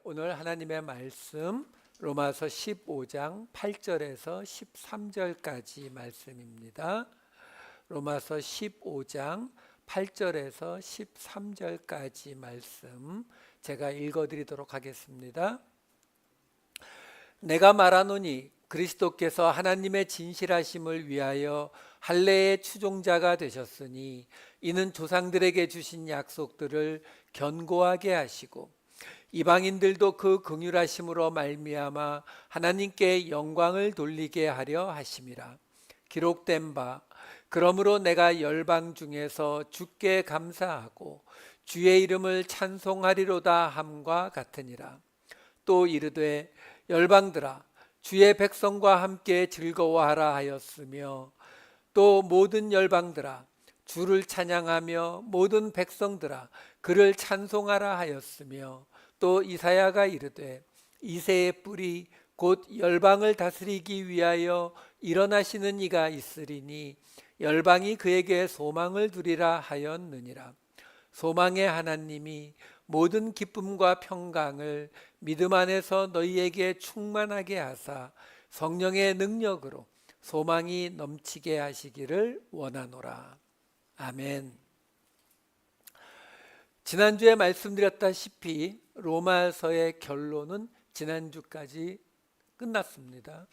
오늘 하나님의 말씀 로마서 15장 8절에서 13절까지 말씀입니다. 로마서 15장 8절에서 13절까지 말씀 제가 읽어드리도록 하겠습니다. 내가 말하노니 그리스도께서 하나님의 진실하심을 위하여 할례의 추종자가 되셨으니 이는 조상들에게 주신 약속들을 견고하게 하시고 이방인들도 그 긍휼하심으로 말미암아 하나님께 영광을 돌리게 하려 하심이라. 기록된 바 그러므로 내가 열방 중에서 주께 감사하고 주의 이름을 찬송하리로다 함과 같으니라. 또 이르되 열방들아 주의 백성과 함께 즐거워하라 하였으며 또 모든 열방들아 주를 찬양하며 모든 백성들아 그를 찬송하라 하였으며 또 이사야가 이르되 이새의 뿌리 곧 열방을 다스리기 위하여 일어나시는 이가 있으리니 열방이 그에게 소망을 두리라 하였느니라. 소망의 하나님이 모든 기쁨과 평강을 믿음 안에서 너희에게 충만하게 하사 성령의 능력으로 소망이 넘치게 하시기를 원하노라. 아멘. 지난주에 말씀드렸다시피 로마서의 결론은 지난주까지 끝났습니다.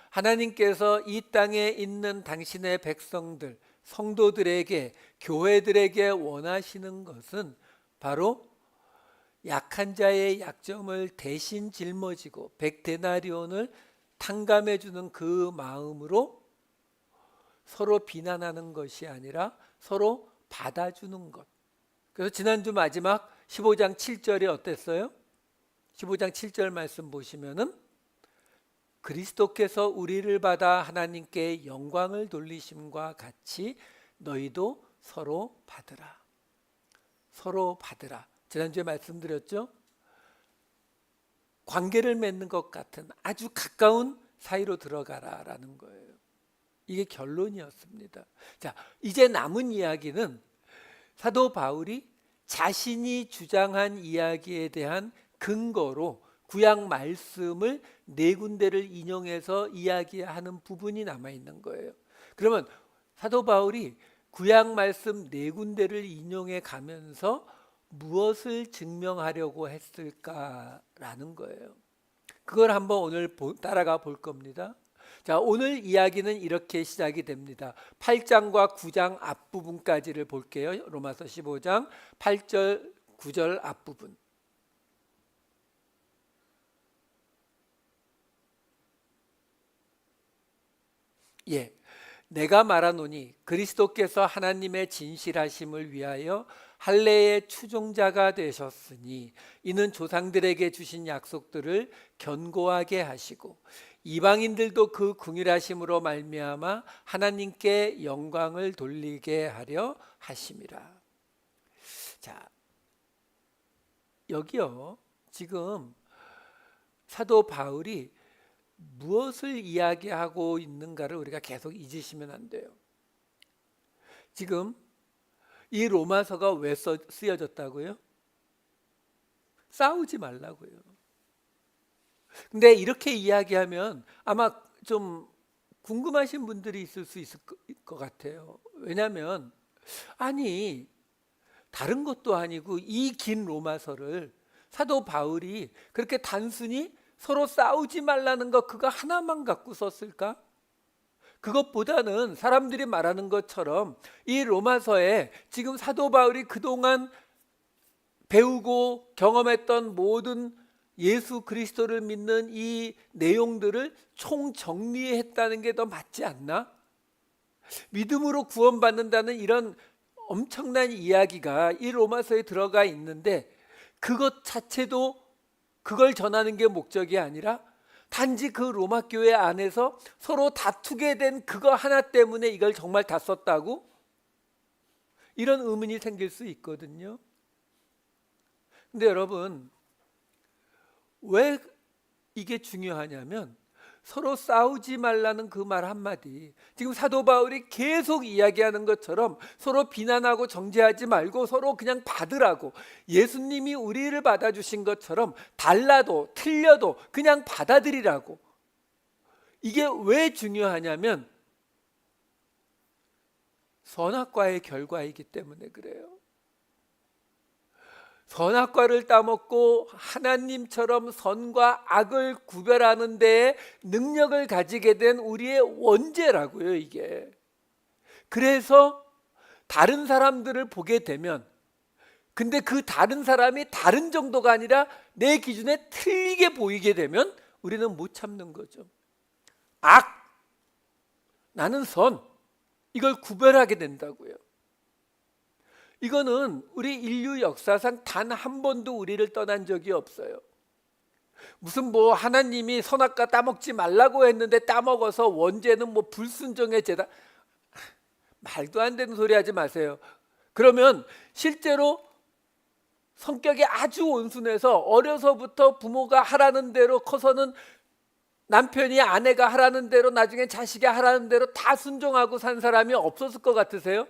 하나님께서 이 땅에 있는 당신의 백성들, 성도들에게, 교회들에게 원하시는 것은 바로 약한 자의 약점을 대신 짊어지고 백데나리온을 탕감해 주는 그 마음으로 서로 비난하는 것이 아니라 서로 받아주는 것. 그래서 지난주 마지막 15장 7절이 어땠어요? 15장 7절 말씀 보시면은 그리스도께서 우리를 받아 하나님께 영광을 돌리심과 같이 너희도 서로 받으라. 서로 받으라. 지난주에 말씀드렸죠? 관계를 맺는 것 같은 아주 가까운 사이로 들어가라라는 거예요. 이게 결론이었습니다. 자, 이제 남은 이야기는 사도 바울이 자신이 주장한 이야기에 대한 근거로 구약 말씀을 네 군데를 인용해서 이야기하는 부분이 남아있는 거예요. 그러면 사도 바울이 구약 말씀 네 군데를 인용해 가면서 무엇을 증명하려고 했을까라는 거예요. 그걸 한번 오늘 따라가 볼 겁니다. 자, 오늘 이야기는 이렇게 시작이 됩니다. 8장과 9장 앞부분까지를 볼게요. 로마서 15장 8절 9절 앞부분. 내가 말하노니 그리스도께서 하나님의 진실하심을 위하여 할례의 추종자가 되셨으니 이는 조상들에게 주신 약속들을 견고하게 하시고 이방인들도 그 긍휼하심으로 말미암아 하나님께 영광을 돌리게 하려 하심이라. 자, 여기요. 지금 사도 바울이 무엇을 이야기하고 있는가를 우리가 계속 잊으시면 안 돼요. 지금 이 로마서가 왜 쓰여졌다고요? 싸우지 말라고요. 근데 이렇게 이야기하면 아마 좀 궁금하신 분들이 있을 수 있을 것 같아요. 왜냐하면 아니 다른 것도 아니고 이 긴 로마서를 사도 바울이 그렇게 단순히 서로 싸우지 말라는 것 그거 하나만 갖고 썼을까? 그것보다는 사람들이 말하는 것처럼 이 로마서에 지금 사도 바울이 그동안 배우고 경험했던 모든 예수 그리스도를 믿는 이 내용들을 총정리했다는 게 더 맞지 않나? 믿음으로 구원받는다는 이런 엄청난 이야기가 이 로마서에 들어가 있는데 그것 자체도 그걸 전하는 게 목적이 아니라 단지 그 로마 교회 안에서 서로 다투게 된 그거 하나 때문에 이걸 정말 다 썼다고? 이런 의문이 생길 수 있거든요. 근데 여러분 왜 이게 중요하냐면 서로 싸우지 말라는 그 말 한마디, 지금 사도 바울이 계속 이야기하는 것처럼 서로 비난하고 정죄하지 말고 서로 그냥 받으라고, 예수님이 우리를 받아주신 것처럼 달라도 틀려도 그냥 받아들이라고. 이게 왜 중요하냐면 선악과의 결과이기 때문에 그래요. 선악과를 따먹고 하나님처럼 선과 악을 구별하는 데에 능력을 가지게 된 우리의 원죄라고요, 이게. 그래서 다른 사람들을 보게 되면, 근데 그 다른 사람이 다른 정도가 아니라 내 기준에 틀리게 보이게 되면 우리는 못 참는 거죠. 악, 나는 선, 이걸 구별하게 된다고요. 이거는 우리 인류 역사상 단 한 번도 우리를 떠난 적이 없어요. 무슨 뭐 하나님이 선악과 따먹지 말라고 했는데 따먹어서 원죄는 뭐 불순종의 죄다, 말도 안 되는 소리 하지 마세요. 그러면 실제로 성격이 아주 온순해서 어려서부터 부모가 하라는 대로 커서는 남편이 아내가 하라는 대로 나중에 자식이 하라는 대로 다 순종하고 산 사람이 없었을 것 같으세요?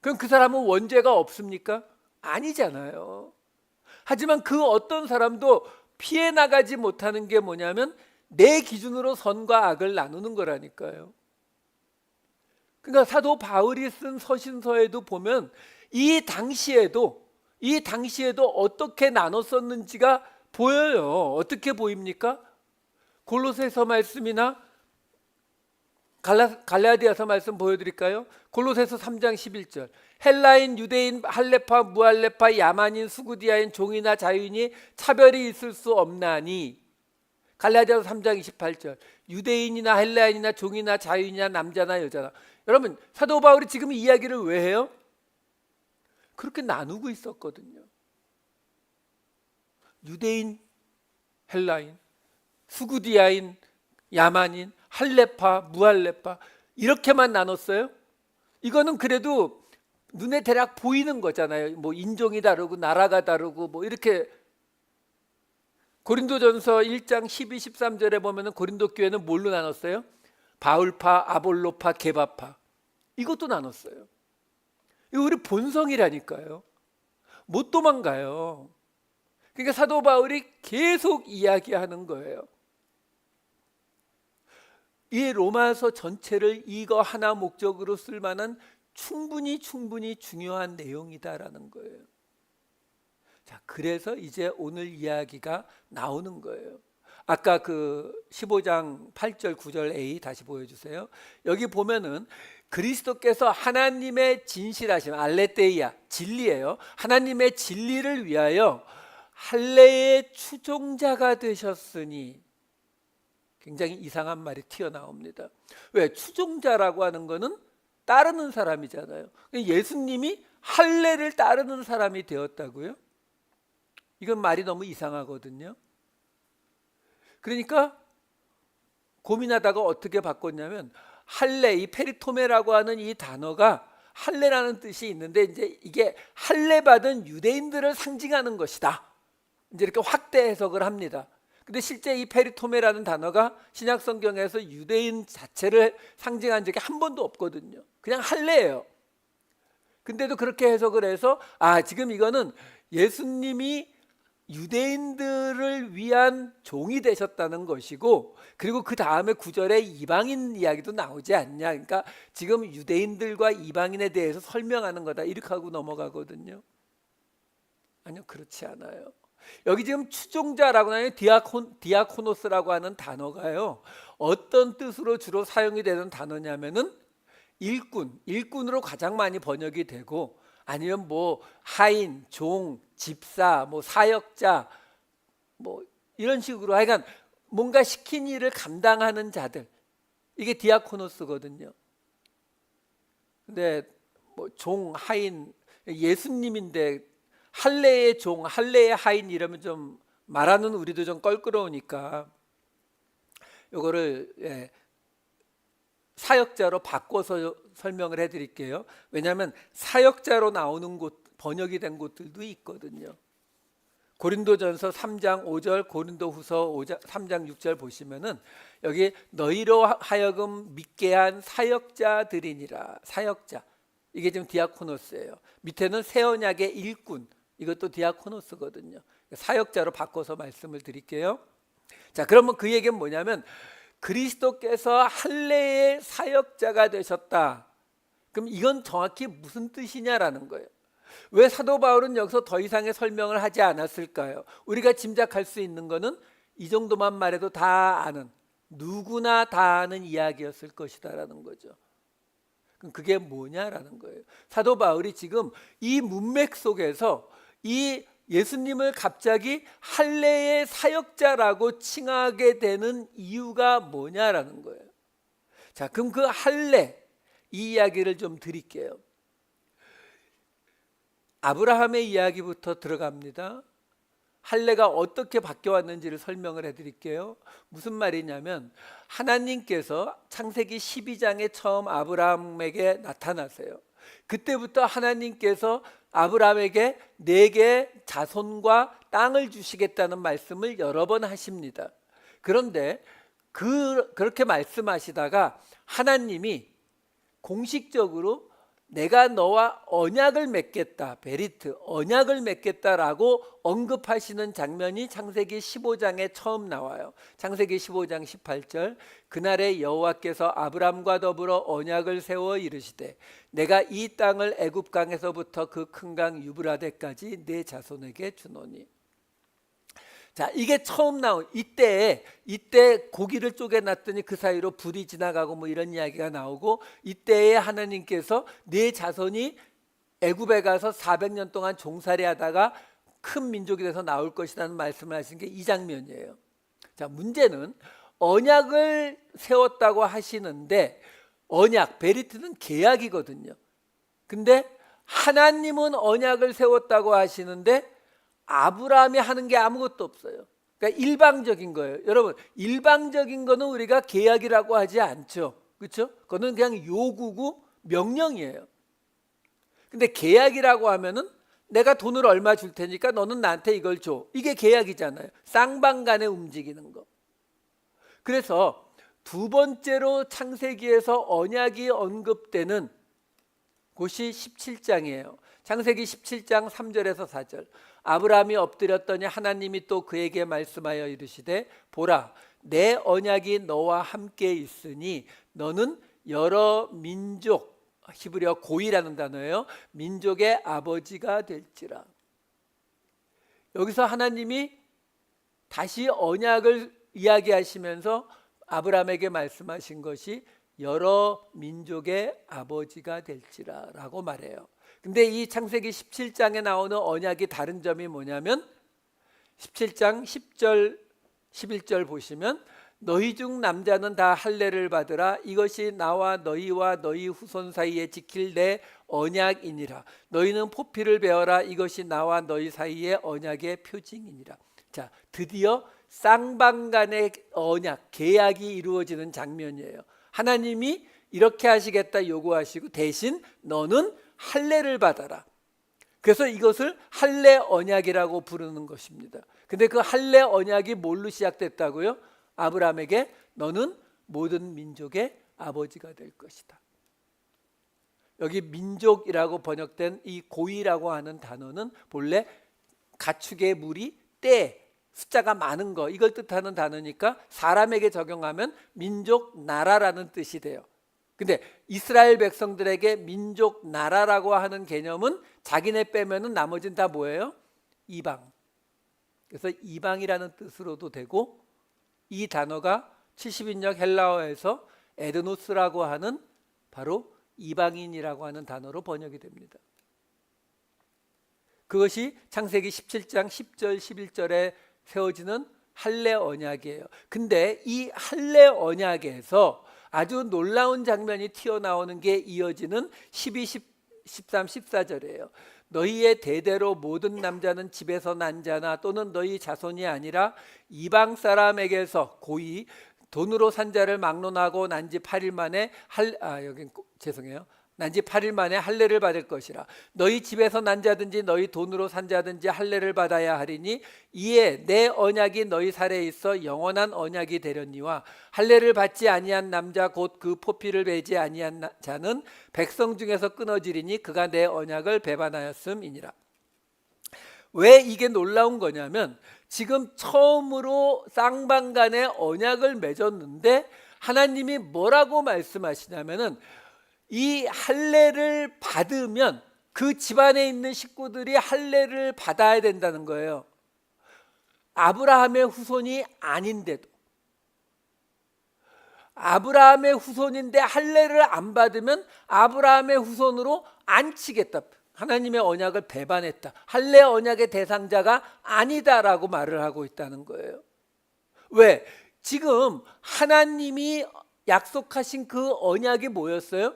그럼 그 사람은 원죄가 없습니까? 아니잖아요. 하지만 그 어떤 사람도 피해 나가지 못하는 게 뭐냐면 내 기준으로 선과 악을 나누는 거라니까요. 그러니까 사도 바울이 쓴 서신서에도 보면 이 당시에도 어떻게 나눴었는지가 보여요. 어떻게 보입니까? 골로새서 말씀이나 갈라디아서 말씀 보여드릴까요? 골로새서 3장 11절, 헬라인, 유대인, 할레파, 무할레파, 야만인, 수구디아인, 종이나 자유인이 차별이 있을 수 없나니. 갈라디아서 3장 28절, 유대인이나 헬라인이나 종이나 자유인이나 남자나 여자나. 여러분, 사도 바울이 지금 이야기를 왜 해요? 그렇게 나누고 있었거든요. 유대인, 헬라인, 수구디아인, 야만인, 할레파, 무할레파, 이렇게만 나눴어요? 이거는 그래도 눈에 대략 보이는 거잖아요. 뭐 인종이 다르고 나라가 다르고 뭐 이렇게. 고린도전서 1장 12, 13절에 보면은 고린도 교회는 뭘로 나눴어요? 바울파, 아볼로파, 게바파. 이것도 나눴어요. 이거 우리 본성이라니까요. 못 도망가요. 그러니까 사도 바울이 계속 이야기하는 거예요. 이 로마서 전체를 이거 하나 목적으로 쓸 만한 충분히 중요한 내용이다라는 거예요. 자, 그래서 이제 오늘 이야기가 나오는 거예요. 아까 그 15장 8절 9절 A 다시 보여주세요. 여기 보면은 그리스도께서 하나님의 진실하심, 알레테이아, 진리예요. 하나님의 진리를 위하여 할례의 추종자가 되셨으니. 굉장히 이상한 말이 튀어나옵니다. 왜? 추종자라고 하는 거는 따르는 사람이잖아요. 예수님이 할례를 따르는 사람이 되었다고요? 이건 말이 너무 이상하거든요. 그러니까 고민하다가 어떻게 바꿨냐면, 할례, 이 페리토메라고 하는 이 단어가 할례라는 뜻이 있는데, 이제 이게 할례 받은 유대인들을 상징하는 것이다, 이제 이렇게 확대 해석을 합니다. 근데 실제 이 페리토메라는 단어가 신약 성경에서 유대인 자체를 상징한 적이 한 번도 없거든요. 그냥 할례예요. 근데도 그렇게 해석을 해서 지금 이거는 예수님이 유대인들을 위한 종이 되셨다는 것이고, 그리고 그 다음에 9절에 이방인 이야기도 나오지 않냐, 그러니까 지금 유대인들과 이방인에 대해서 설명하는 거다, 이렇게 하고 넘어가거든요. 아니요, 그렇지 않아요. 여기 지금 추종자라고 하는 디아코노스라고 하는 단어가요, 어떤 뜻으로 주로 사용이 되는 단어냐면은 일꾼으로 가장 많이 번역이 되고, 아니면 뭐 하인, 종, 집사, 뭐 사역자, 뭐 이런 식으로 하여간 뭔가 시킨 일을 감당하는 자들, 이게 디아코노스거든요. 근데 뭐 종, 하인, 예수님인데 할례의 종, 할례의 하인 이러면 좀 말하는 우리도 좀 껄끄러우니까 이거를 사역자로 바꿔서 설명을 해드릴게요. 왜냐하면 사역자로 나오는 곳, 번역이 된 곳들도 있거든요. 고린도전서 3장 5절, 고린도후서 3장 6절 보시면은 여기 너희로 하여금 믿게 한 사역자들이니라. 사역자, 이게 지금 디아코노스예요. 밑에는 새 언약의 일꾼, 이것도 디아코노스거든요. 사역자로 바꿔서 말씀을 드릴게요. 자, 그러면 그 얘기는 뭐냐면 그리스도께서 할례의 사역자가 되셨다. 그럼 이건 정확히 무슨 뜻이냐라는 거예요. 왜 사도 바울은 여기서 더 이상의 설명을 하지 않았을까요? 우리가 짐작할 수 있는 거는 이 정도만 말해도 다 아는, 누구나 다 아는 이야기였을 것이다라는 거죠. 그럼 그게 뭐냐라는 거예요. 사도 바울이 지금 이 문맥 속에서 이 예수님을 갑자기 할례의 사역자라고 칭하게 되는 이유가 뭐냐라는 거예요. 자, 그럼 그 할례, 이 이야기를 좀 드릴게요. 아브라함의 이야기부터 들어갑니다. 할례가 어떻게 바뀌어왔는지를 설명을 해드릴게요. 무슨 말이냐면 하나님께서 창세기 12장에 처음 아브라함에게 나타나세요. 그때부터 하나님께서 아브라함에게 4개의 자손과 땅을 주시겠다는 말씀을 여러 번 하십니다. 그런데 그렇게 말씀하시다가 하나님이 공식적으로 내가 너와 언약을 맺겠다, 베리트, 언약을 맺겠다라고 언급하시는 장면이 창세기 15장에 처음 나와요. 창세기 15장 18절, 그날에 여호와께서 아브람과 더불어 언약을 세워 이르시되 내가 이 땅을 애굽 강에서부터 그 큰 강 유브라데까지 내 자손에게 주노니. 자, 이게 처음 나온 이때 고기를 쪼개놨더니 그 사이로 불이 지나가고 뭐 이런 이야기가 나오고, 이때에 하나님께서 네 자손이 애굽에 가서 400년 동안 종살이하다가 큰 민족이 돼서 나올 것이라는 말씀을 하신 게 이 장면이에요. 자, 문제는 언약을 세웠다고 하시는데 언약, 베리트는 계약이거든요. 근데 하나님은 언약을 세웠다고 하시는데 아브라함이 하는 게 아무것도 없어요. 그러니까 일방적인 거예요. 여러분, 일방적인 거는 우리가 계약이라고 하지 않죠. 그렇죠? 그거는 그냥 요구고 명령이에요. 근데 계약이라고 하면은 내가 돈을 얼마 줄 테니까 너는 나한테 이걸 줘. 이게 계약이잖아요. 쌍방간에 움직이는 거. 그래서 두 번째로 창세기에서 언약이 언급되는 곳이 17장이에요. 창세기 17장 3절에서 4절. 아브라함이 엎드렸더니 하나님이 또 그에게 말씀하여 이르시되 보라, 내 언약이 너와 함께 있으니 너는 여러 민족, 히브리어 고이라는 단어예요. 민족의 아버지가 될지라. 여기서 하나님이 다시 언약을 이야기하시면서 아브라함에게 말씀하신 것이 여러 민족의 아버지가 될지라 라고 말해요. 근데 이 창세기 17장에 나오는 언약이 다른 점이 뭐냐면 17장 10절 11절 보시면 너희 중 남자는 다 할례를 받으라. 이것이 나와 너희와 너희 후손 사이에 지킬 내 언약이니라. 너희는 포피를 베어라. 이것이 나와 너희 사이의 언약의 표징이니라. 자, 드디어 쌍방간의 언약, 계약이 이루어지는 장면이에요. 하나님이 이렇게 하시겠다 요구하시고 대신 너는 할례를 받아라. 그래서 이것을 할례 언약이라고 부르는 것입니다. 근데 그 할례 언약이 뭘로 시작됐다고요? 아브라함에게 너는 모든 민족의 아버지가 될 것이다. 여기 민족이라고 번역된 이 고이라고 하는 단어는 본래 가축의 무리, 떼, 숫자가 많은 거, 이걸 뜻하는 단어니까 사람에게 적용하면 민족, 나라라는 뜻이 돼요. 근데 이스라엘 백성들에게 민족, 나라라고 하는 개념은 자기네 빼면은 나머지는 다 뭐예요? 이방. 그래서 이방이라는 뜻으로도 되고, 이 단어가 70인역 헬라어에서 에드노스라고 하는 바로 이방인이라고 하는 단어로 번역이 됩니다. 그것이 창세기 17장 10절 11절에 세워지는 할례 언약이에요. 근데 이 할례 언약에서 아주 놀라운 장면이 튀어나오는 게 이어지는 12, 13, 14절이에요. 너희의 대대로 모든 남자는 집에서 난 자나 또는 너희 자손이 아니라 이방 사람에게서 고이 돈으로 산 자를 막론하고 난 지 8일 만에 죄송해요. 난 지 8일 만에 할례를 받을 것이라. 너희 집에서 난 자든지 너희 돈으로 산 자든지 할례를 받아야 하리니 이에 내 언약이 너희 살에 있어 영원한 언약이 되려니와 할례를 받지 아니한 남자 곧 그 포피를 베지 아니한 자는 백성 중에서 끊어지리니 그가 내 언약을 배반하였음이니라. 왜 이게 놀라운 거냐면 지금 처음으로 쌍방간에 언약을 맺었는데 하나님이 뭐라고 말씀하시냐면은 이 할례를 받으면 그 집안에 있는 식구들이 할례를 받아야 된다는 거예요. 아브라함의 후손이 아닌데도, 아브라함의 후손인데 할례를 안 받으면 아브라함의 후손으로 안 치겠다. 하나님의 언약을 배반했다. 할례 언약의 대상자가 아니다라고 말을 하고 있다는 거예요. 왜? 지금 하나님이 약속하신 그 언약이 뭐였어요?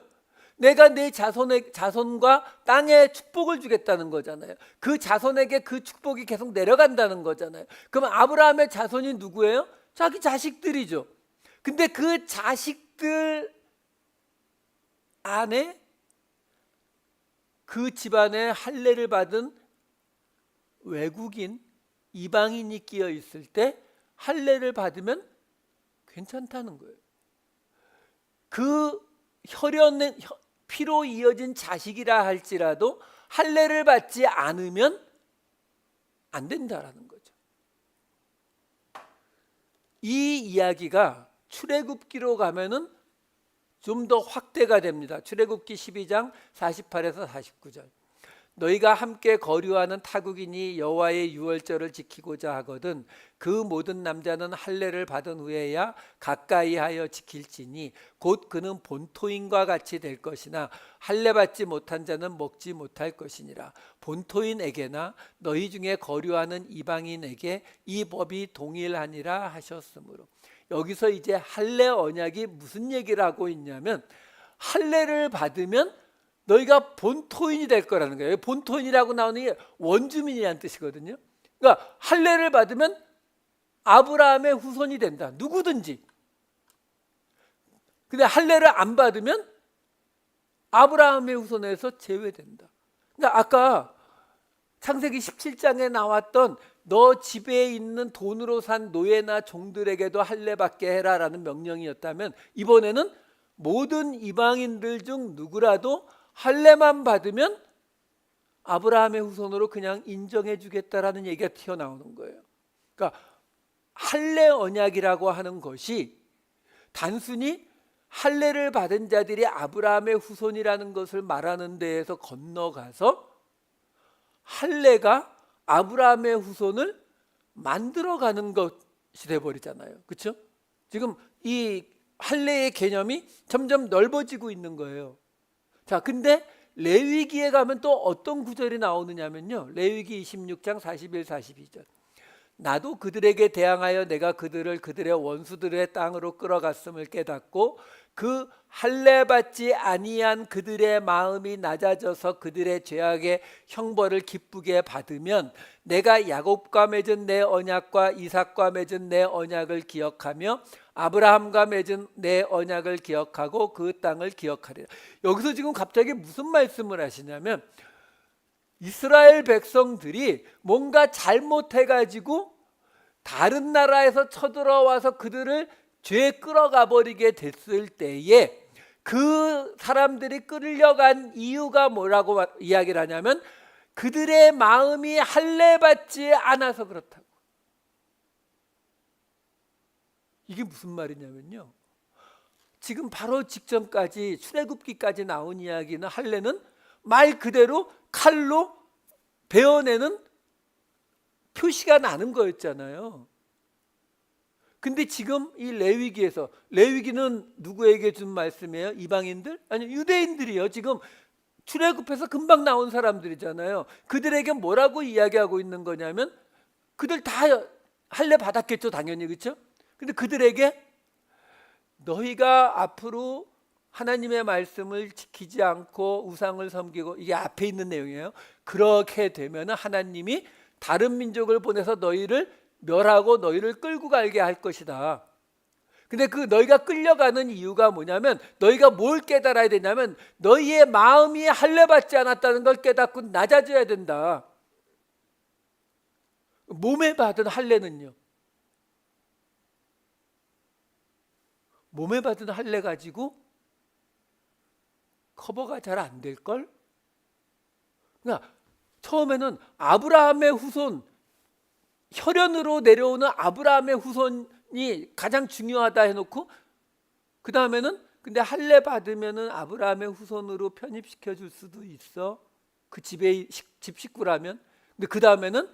내가 내 자손과 땅에 축복을 주겠다는 거잖아요. 그 자손에게 그 축복이 계속 내려간다는 거잖아요. 그럼 아브라함의 자손이 누구예요? 자기 자식들이죠. 근데 그 자식들 안에 그 집안에 할례를 받은 외국인, 이방인이 끼어 있을 때 할례를 받으면 괜찮다는 거예요. 그 혈연의 피로 이어진 자식이라 할지라도 할례를 받지 않으면 안 된다라는 거죠. 이 이야기가 출애굽기로 가면은 좀 더 확대가 됩니다. 출애굽기 12장 48에서 49절. 너희가 함께 거류하는 타국인이 여호와의 유월절을 지키고자 하거든 그 모든 남자는 할례를 받은 후에야 가까이 하여 지킬지니 곧 그는 본토인과 같이 될 것이나 할례 받지 못한 자는 먹지 못할 것이니라. 본토인에게나 너희 중에 거류하는 이방인에게 이 법이 동일하니라 하셨으므로. 여기서 이제 할례 언약이 무슨 얘기를 하고 있냐면 할례를 받으면 너희가 본토인이 될 거라는 거예요. 본토인이라고 나오는 게 원주민이라는 뜻이거든요. 그러니까 할례를 받으면 아브라함의 후손이 된다. 누구든지. 근데 할례를 안 받으면 아브라함의 후손에서 제외된다. 그러니까 아까 창세기 17장에 나왔던 너 집에 있는 돈으로 산 노예나 종들에게도 할례 받게 해라라는 명령이었다면 이번에는 모든 이방인들 중 누구라도 할례만 받으면 아브라함의 후손으로 그냥 인정해 주겠다라는 얘기가 튀어나오는 거예요. 그러니까 할례 언약이라고 하는 것이 단순히 할례를 받은 자들이 아브라함의 후손이라는 것을 말하는 데에서 건너가서 할례가 아브라함의 후손을 만들어가는 것이 돼버리잖아요. 그렇죠? 지금 이 할례의 개념이 점점 넓어지고 있는 거예요. 자, 근데 레위기에 가면 또 어떤 구절이 나오느냐면요. 레위기 26장 41, 42절. 나도 그들에게 대항하여 내가 그들을 그들의 원수들의 땅으로 끌어갔음을 깨닫고 그 할례 받지 아니한 그들의 마음이 낮아져서 그들의 죄악의 형벌을 기쁘게 받으면 내가 야곱과 맺은 내 언약과 이삭과 맺은 내 언약을 기억하며 아브라함과 맺은 내 언약을 기억하고 그 땅을 기억하리라. 여기서 지금 갑자기 무슨 말씀을 하시냐면 이스라엘 백성들이 뭔가 잘못해가지고 다른 나라에서 쳐들어와서 그들을 죄에 끌어가 버리게 됐을 때에 그 사람들이 끌려간 이유가 뭐라고 이야기를 하냐면 그들의 마음이 할례 받지 않아서 그렇다고. 이게 무슨 말이냐면요, 지금 바로 직전까지 출애굽기까지 나온 이야기는 할례는 말 그대로 칼로 베어내는 표시가 나는 거였잖아요. 근데 지금 이 레위기에서, 레위기는 누구에게 준 말씀이에요? 이방인들? 아니, 유대인들이요. 지금 출애굽해서 금방 나온 사람들이잖아요. 그들에게 뭐라고 이야기하고 있는 거냐면 그들 다 할례 받았겠죠, 당연히. 그렇죠? 근데 그들에게 너희가 앞으로 하나님의 말씀을 지키지 않고 우상을 섬기고, 이게 앞에 있는 내용이에요. 그렇게 되면 하나님이 다른 민족을 보내서 너희를 멸하고 너희를 끌고 가게 할 것이다. 근데 그 너희가 끌려가는 이유가 뭐냐면 너희가 뭘 깨달아야 되냐면 너희의 마음이 할례 받지 않았다는 걸 깨닫고 낮아져야 된다. 몸에 받은 할례는요. 몸에 받은 할례 가지고 커버가 잘 안 될걸? 그러니까 처음에는 아브라함의 후손, 혈연으로 내려오는 아브라함의 후손이 가장 중요하다 해놓고 그 다음에는 근데 할례 받으면은 아브라함의 후손으로 편입시켜 줄 수도 있어. 그 집의 집 식구라면. 근데 그 다음에는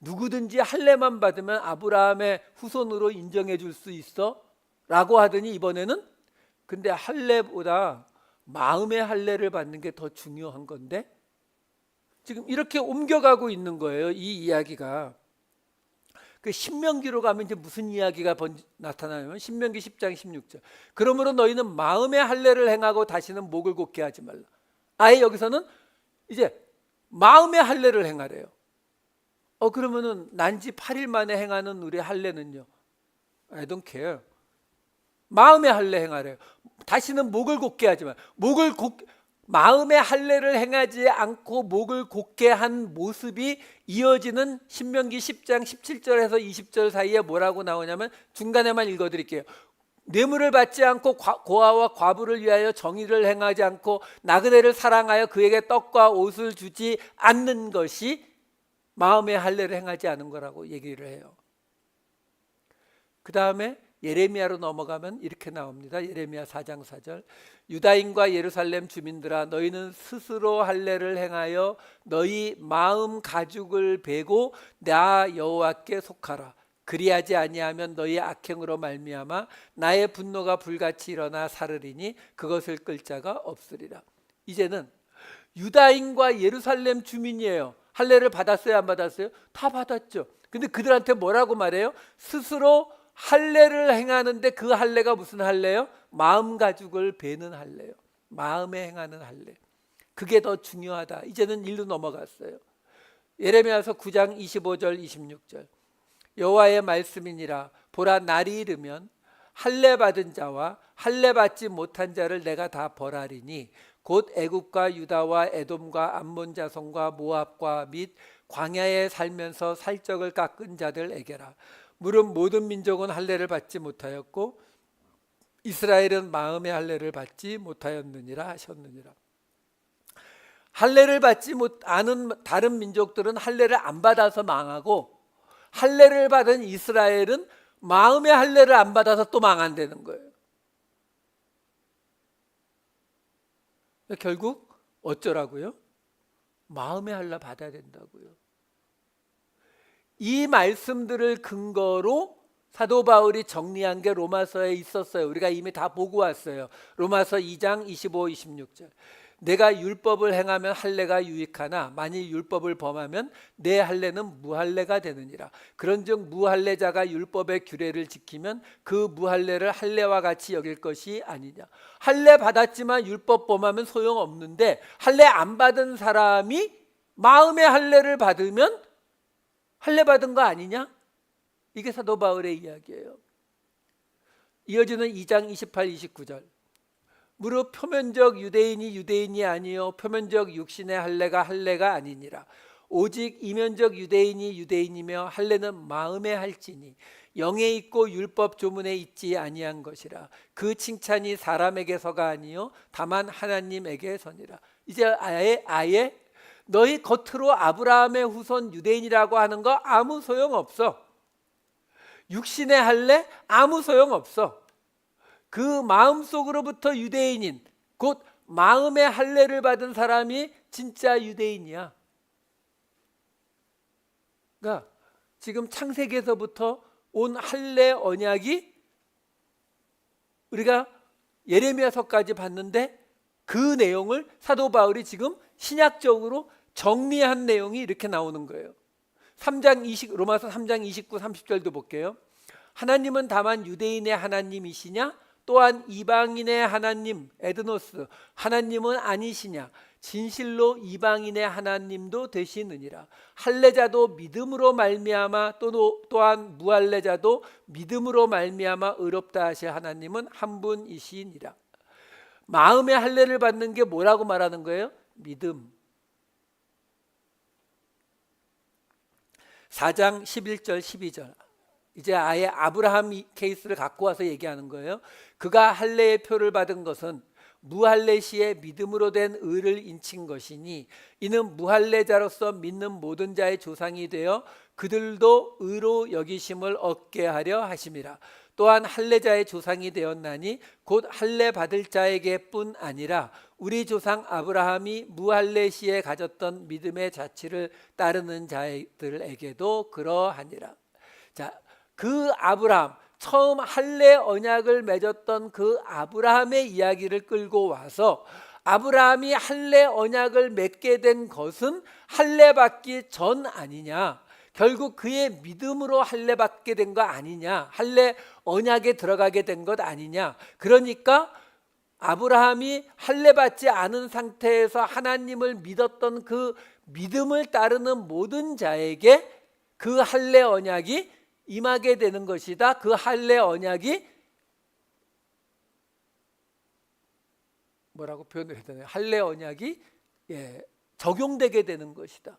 누구든지 할례만 받으면 아브라함의 후손으로 인정해 줄 수 있어. 라고 하더니 이번에는 근데 할례보다 마음의 할례를 받는 게 더 중요한 건데 지금 이렇게 옮겨가고 있는 거예요. 이 이야기가. 그 신명기로 가면 이제 무슨 이야기가 나타나냐면 신명기 10장 16절. 그러므로 너희는 마음의 할례를 행하고 다시는 목을 곧게 하지 말라. 아예 여기서는 이제 마음의 할례를 행하래요. 그러면은 난지 8일 만에 행하는 우리 할례는요. I don't care. 마음의 할례 행하래요. 다시는 목을 곧게 하지 마. 마음의 할례를 행하지 않고 목을 곧게 한 모습이 이어지는 신명기 10장 17절에서 20절 사이에 뭐라고 나오냐면 중간에만 읽어드릴게요. 뇌물을 받지 않고 고아와 과부를 위하여 정의를 행하지 않고 나그네를 사랑하여 그에게 떡과 옷을 주지 않는 것이 마음의 할례를 행하지 않은 거라고 얘기를 해요. 그 다음에 예레미야로 넘어가면 이렇게 나옵니다. 예레미야 4장 4절. 유다인과 예루살렘 주민들아 너희는 스스로 할례를 행하여 너희 마음 가죽을 베고 나 여호와께 속하라. 그리하지 아니하면 너희 악행으로 말미암아 나의 분노가 불같이 일어나 사르리니 그것을 끌 자가 없으리라. 이제는 유다인과 예루살렘 주민이에요. 할례를 받았어요, 안 받았어요? 다 받았죠. 근데 그들한테 뭐라고 말해요? 스스로 할례를 행하는데 그 할례가 무슨 할례요? 마음 가죽을 베는 할례요. 마음에 행하는 할례. 그게 더 중요하다. 이제는 일로 넘어갔어요. 예레미야서 9장 25절 26절. 여호와의 말씀이니라. 보라 날이 이르면 할례 받은 자와 할례 받지 못한 자를 내가 다 벌하리니 곧 애굽과 유다와 에돔과 암몬 자손과 모압과 및 광야에 살면서 살적을 깎은 자들에게라. 무릇 모든 민족은 할례를 받지 못하였고 이스라엘은 마음의 할례를 받지 못하였느니라 하셨느니라. 할례를 받지 못하는 다른 민족들은 할례를 안 받아서 망하고 할례를 받은 이스라엘은 마음의 할례를 안 받아서 또 망한다는 거예요. 결국 어쩌라고요? 마음의 할례 받아야 된다고요. 이 말씀들을 근거로 사도 바울이 정리한 게 로마서에 있었어요. 우리가 이미 다 보고 왔어요. 로마서 2장 25, 26절. 내가 율법을 행하면 할례가 유익하나 만일 율법을 범하면 내 할례는 무할례가 되느니라. 그런즉 무할례자가 율법의 규례를 지키면 그 무할례를 할례와 같이 여길 것이 아니냐. 할례 받았지만 율법 범하면 소용없는데 할례 안 받은 사람이 마음의 할례를 받으면 할례 받은 거 아니냐? 이게 사도 바울의 이야기예요. 이어지는 2장 28, 29절. 무릇 표면적 유대인이 유대인이 아니요 표면적 육신의 할례가 할례가 아니니라. 오직 이면적 유대인이 유대인이며 할례는 마음에 할지니 영에 있고 율법 조문에 있지 아니한 것이라. 그 칭찬이 사람에게서가 아니요 다만 하나님에게서니라. 이제 아예 너희 겉으로 아브라함의 후손 유대인이라고 하는 거 아무 소용없어. 육신의 할례 아무 소용없어. 그 마음속으로부터 유대인인 곧 마음의 할례를 받은 사람이 진짜 유대인이야. 그러니까 지금 창세기에서부터 온 할례 언약이 우리가 예레미야서까지 봤는데 그 내용을 사도 바울이 지금 신약적으로 정리한 내용이 이렇게 나오는 거예요. 로마서 3장 29, 30절도 볼게요. 하나님은 다만 유대인의 하나님이시냐? 또한 이방인의 하나님 에드노스 하나님은 아니시냐? 진실로 이방인의 하나님도 되시느니라. 할례자도 믿음으로 말미암아 또한 무할례자도 믿음으로 말미암아 의롭다 하실 하나님은 한 분이시니라. 마음의 할례를 받는 게 뭐라고 말하는 거예요? 믿음. 4장 11절 12절 이제 아예 아브라함 케이스를 갖고 와서 얘기하는 거예요. 그가 할례의 표를 받은 것은 무할례 시에 믿음으로 된 의를 인친 것이니 이는 무할례자로서 믿는 모든 자의 조상이 되어 그들도 의로 여기심을 얻게 하려 하심이라. 또한 할례자의 조상이 되었나니 곧 할례 받을 자에게뿐 아니라 우리 조상 아브라함이 무할례 시에 가졌던 믿음의 자취를 따르는 자들에게도 그러하니라. 자, 그 아브라함, 처음 할례 언약을 맺었던 그 아브라함의 이야기를 끌고 와서 아브라함이 할례 언약을 맺게 된 것은 할례 받기 전 아니냐, 결국 그의 믿음으로 할례 받게 된 거 아니냐, 할례 언약에 들어가게 된 것 아니냐. 그러니까 아브라함이 할례 받지 않은 상태에서 하나님을 믿었던 그 믿음을 따르는 모든 자에게 그 할례 언약이 임하게 되는 것이다. 그 할례 언약이 뭐라고 표현을 해야 되나요? 할례 언약이 적용되게 되는 것이다.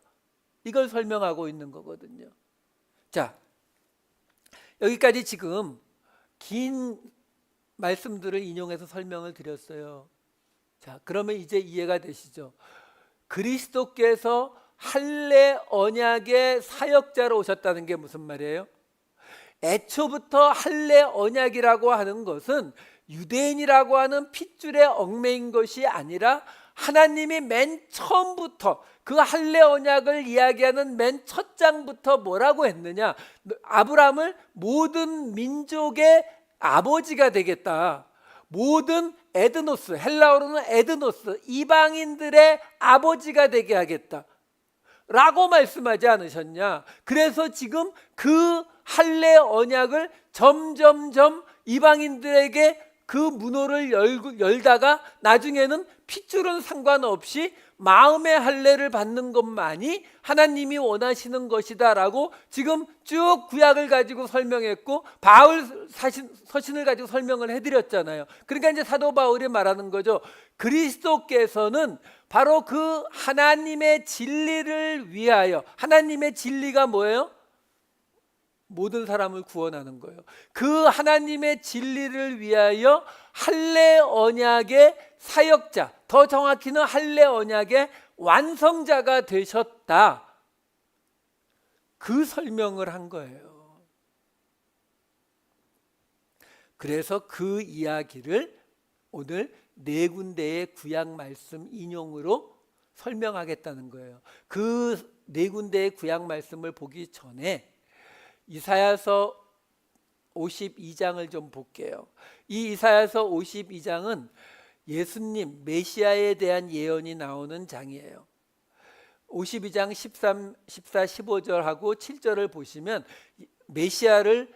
이걸 설명하고 있는 거거든요. 자, 여기까지 지금 긴 말씀들을 인용해서 설명을 드렸어요. 자, 그러면 이제 이해가 되시죠? 그리스도께서 할례 언약의 사역자로 오셨다는 게 무슨 말이에요? 애초부터 할례 언약이라고 하는 것은 유대인이라고 하는 핏줄에 얽매인 것이 아니라 하나님이 맨 처음부터 그 할례 언약을 이야기하는 맨 첫 장부터 뭐라고 했느냐? 아브라함을 모든 민족의 아버지가 되겠다. 모든 에드노스, 헬라어로는 에드노스, 이방인들의 아버지가 되게 하겠다 라고 말씀하지 않으셨냐? 그래서 지금 그 할례 언약을 점점점 이방인들에게 그 문호를 열다가 나중에는 핏줄은 상관없이 마음의 할례를 받는 것만이 하나님이 원하시는 것이다 라고 지금 쭉 구약을 가지고 설명했고 바울 서신을 가지고 설명을 해드렸잖아요. 그러니까 이제 사도 바울이 말하는 거죠. 그리스도께서는 바로 그 하나님의 진리를 위하여, 하나님의 진리가 뭐예요? 모든 사람을 구원하는 거예요. 그 하나님의 진리를 위하여 할례 언약의 사역자, 더 정확히는 할례 언약의 완성자가 되셨다. 그 설명을 한 거예요. 그래서 그 이야기를 오늘 네 군데의 구약 말씀 인용으로 설명하겠다는 거예요. 그 네 군데의 구약 말씀을 보기 전에 이사야서 52장을 좀 볼게요. 이 이사야서 52장은 예수님 메시아에 대한 예언이 나오는 장이에요. 52장 13, 14, 15절하고 7절을 보시면 메시아를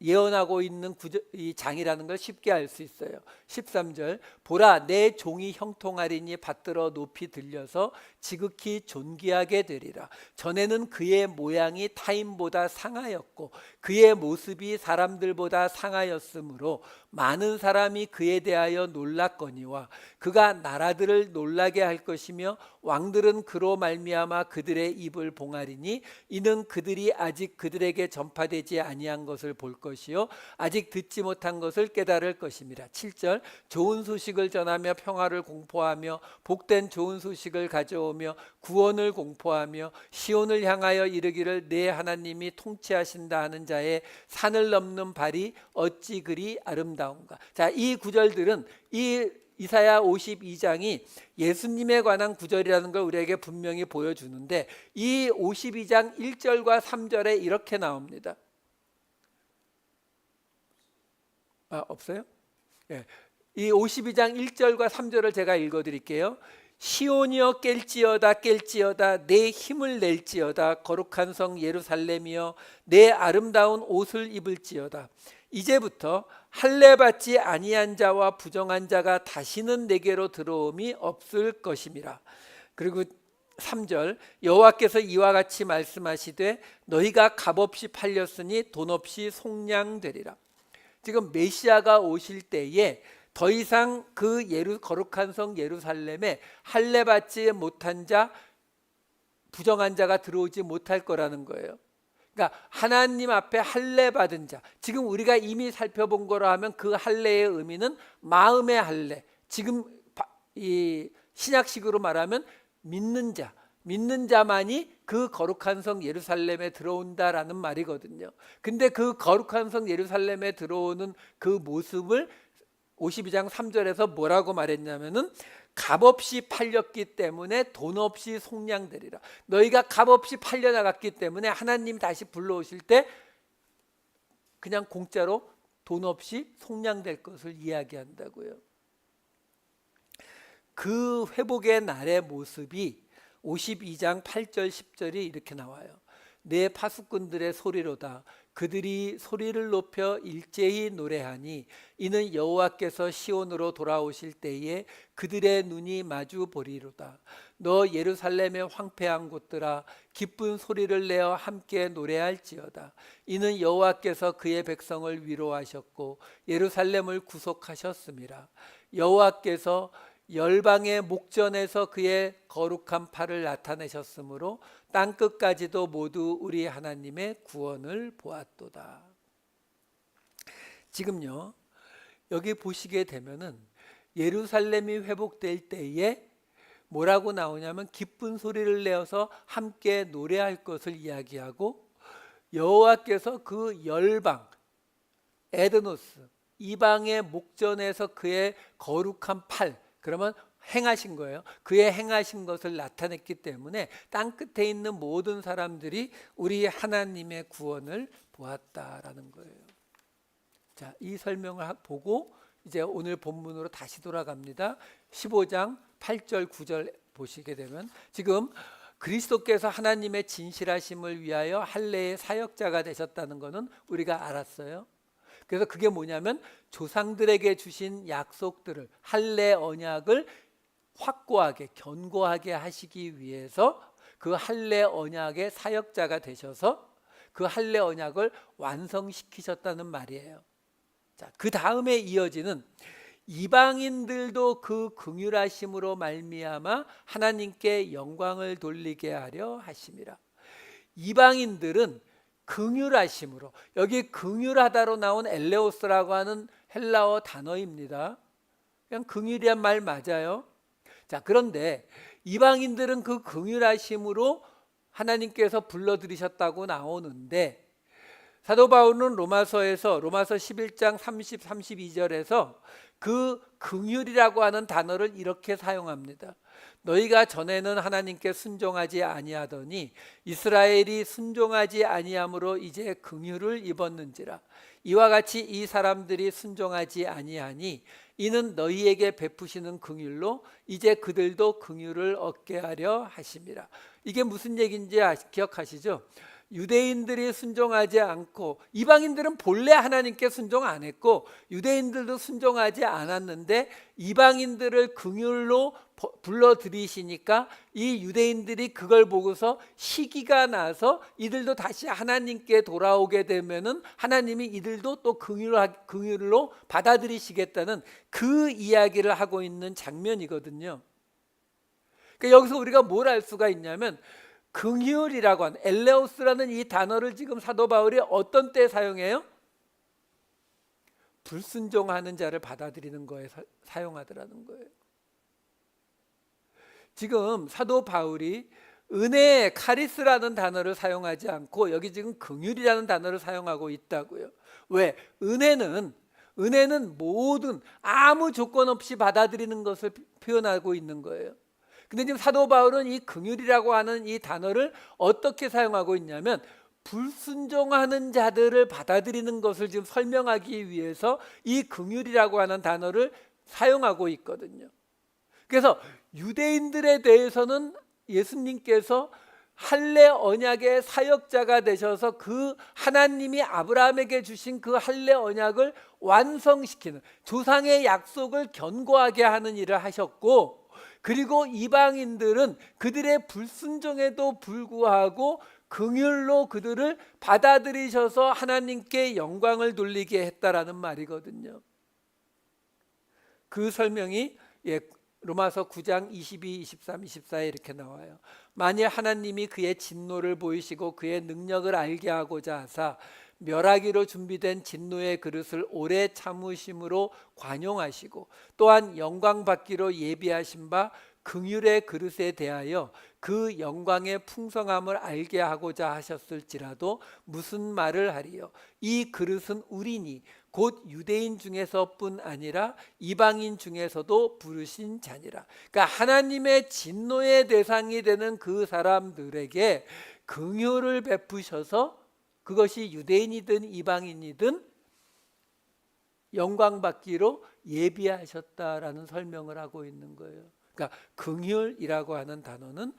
예언하고 있는 이 장이라는 걸 쉽게 알 수 있어요. 13절, 보라 내 종이 형통하리니 받들어 높이 들려서 지극히 존귀하게 되리라. 전에는 그의 모양이 타인보다 상하였고 그의 모습이 사람들보다 상하였으므로 많은 사람이 그에 대하여 놀랐거니와 그가 나라들을 놀라게 할 것이며 왕들은 그로 말미암아 그들의 입을 봉하리니 이는 그들이 아직 그들에게 전파되지 아니한 것을 볼 것이요 아직 듣지 못한 것을 깨달을 것입니다. 7절, 좋은 소식을 전하며 평화를 공포하며 복된 좋은 소식을 가져오며 구원을 공포하며 시온을 향하여 이르기를 내 하나님이 통치하신다 하는 자의 산을 넘는 발이 어찌 그리 아름다운가. 자, 이 구절들은 이 이사야 52장이 예수님에 관한 구절이라는 걸 우리에게 분명히 보여주는데 이 52장 1절과 3절에 이렇게 나옵니다. 없어요? 예. 이 52장 1절과 3절을 제가 읽어드릴게요. 시온이여 깰지어다 깰지어다 내 힘을 낼지어다 거룩한 성 예루살렘이여 내 아름다운 옷을 입을지어다. 이제부터 할례 받지 아니한 자와 부정한 자가 다시는 내게로 들어옴이 없을 것임이라. 그리고 3절, 여호와께서 이와 같이 말씀하시되 너희가 값없이 팔렸으니 돈 없이 속량되리라. 지금 메시아가 오실 때에 더 이상 그 거룩한 성 예루살렘에 할례 받지 못한 자, 부정한 자가 들어오지 못할 거라는 거예요. 그러니까 하나님 앞에 할례 받은 자, 지금 우리가 이미 살펴본 거로 하면 그 할례의 의미는 마음의 할례, 지금 이 신약식으로 말하면 믿는 자만이 그 거룩한 성 예루살렘에 들어온다라는 말이거든요. 근데 그 거룩한 성 예루살렘에 들어오는 그 모습을 52장 3절에서 뭐라고 말했냐면은 값없이 팔렸기 때문에 돈 없이 속량되리라. 너희가 값없이 팔려나갔기 때문에 하나님 다시 불러오실 때 그냥 공짜로 돈 없이 속량될 것을 이야기한다고요. 그 회복의 날의 모습이 52장 8절 10절이 이렇게 나와요. 내 파수꾼들의 소리로다. 그들이 소리를 높여 일제히 노래하니 이는 여호와께서 시온으로 돌아오실 때에 그들의 눈이 마주 보리로다. 너 예루살렘의 황폐한 곳들아, 기쁜 소리를 내어 함께 노래할지어다. 이는 여호와께서 그의 백성을 위로하셨고 예루살렘을 구속하셨음이라. 여호와께서 열방의 목전에서 그의 거룩한 팔을 나타내셨으므로 땅끝까지도 모두 우리 하나님의 구원을 보았도다. 지금요, 여기 보시게 되면은 예루살렘이 회복될 때에 뭐라고 나오냐면 기쁜 소리를 내어서 함께 노래할 것을 이야기하고, 여호와께서 그 열방 에드노스 이방의 목전에서 그의 거룩한 팔, 그러면 행하신 거예요. 그의 행하신 것을 나타냈기 때문에 땅끝에 있는 모든 사람들이 우리 하나님의 구원을 보았다라는 거예요. 자, 이 설명을 보고 이제 오늘 본문으로 다시 돌아갑니다. 15장 8절 9절 보시게 되면 지금 그리스도께서 하나님의 진실하심을 위하여 할례의 사역자가 되셨다는 것은 우리가 알았어요. 그래서 그게 뭐냐면 조상들에게 주신 약속들을, 할례 언약을 확고하게 견고하게 하시기 위해서 그 할례 언약의 사역자가 되셔서 그 할례 언약을 완성시키셨다는 말이에요. 자, 그 다음에 이어지는 이방인들도 그 긍휼하심으로 말미암아 하나님께 영광을 돌리게 하려 하심이라. 이방인들은 긍휼하심으로, 여기 긍휼하다로 나온 엘레오스라고 하는 헬라어 단어입니다. 그냥 긍휼이란 말 맞아요. 자, 그런데 이방인들은 그 긍휼하심으로 하나님께서 불러들이셨다고 나오는데, 사도 바울은 로마서 11장 30, 32절에서 그 긍휼이라고 하는 단어를 이렇게 사용합니다. 너희가 전에는 하나님께 순종하지 아니하더니 이스라엘이 순종하지 아니함으로 이제 긍휼을 입었는지라. 이와 같이 이 사람들이 순종하지 아니하니 이는 너희에게 베푸시는 긍휼로 이제 그들도 긍휼을 얻게 하려 하심이라. 이게 무슨 얘기인지 기억하시죠? 유대인들이 순종하지 않고, 이방인들은 본래 하나님께 순종 안 했고 유대인들도 순종하지 않았는데 이방인들을 긍휼로 불러들이시니까 이 유대인들이 그걸 보고서 시기가 나서 이들도 다시 하나님께 돌아오게 되면은 하나님이 이들도 또 긍휼로 받아들이시겠다는 그 이야기를 하고 있는 장면이거든요. 그러니까 여기서 우리가 뭘 알 수가 있냐면, 긍휼이라고 하는 엘레오스라는 이 단어를 지금 사도 바울이 어떤 때 사용해요? 불순종하는 자를 받아들이는 거에 사용하더라는 거예요. 지금 사도 바울이 은혜, 카리스라는 단어를 사용하지 않고 여기 지금 긍휼이라는 단어를 사용하고 있다고요. 왜? 은혜는 모든 아무 조건 없이 받아들이는 것을 표현하고 있는 거예요. 근데 지금 사도 바울은 이 긍휼이라고 하는 이 단어를 어떻게 사용하고 있냐면, 불순종하는 자들을 받아들이는 것을 지금 설명하기 위해서 이 긍휼이라고 하는 단어를 사용하고 있거든요. 그래서 유대인들에 대해서는 예수님께서 할례 언약의 사역자가 되셔서 그 하나님이 아브라함에게 주신 그 할례 언약을 완성시키는, 조상의 약속을 견고하게 하는 일을 하셨고, 그리고 이방인들은 그들의 불순종에도 불구하고 긍휼로 그들을 받아들이셔서 하나님께 영광을 돌리게 했다라는 말이거든요. 그 설명이 로마서 9장 22, 23, 24에 이렇게 나와요. 만일 하나님이 그의 진노를 보이시고 그의 능력을 알게 하고자 하사 멸하기로 준비된 진노의 그릇을 오래 참으심으로 관용하시고, 또한 영광 받기로 예비하신 바 긍휼의 그릇에 대하여 그 영광의 풍성함을 알게 하고자 하셨을지라도 무슨 말을 하리요? 이 그릇은 우리니 곧 유대인 중에서뿐 아니라 이방인 중에서도 부르신 자니라. 그러니까 하나님의 진노의 대상이 되는 그 사람들에게 긍휼을 베푸셔서 그것이 유대인이든 이방인이든 영광 받기로 예비하셨다라는 설명을 하고 있는 거예요. 그러니까 긍휼이라고 하는 단어는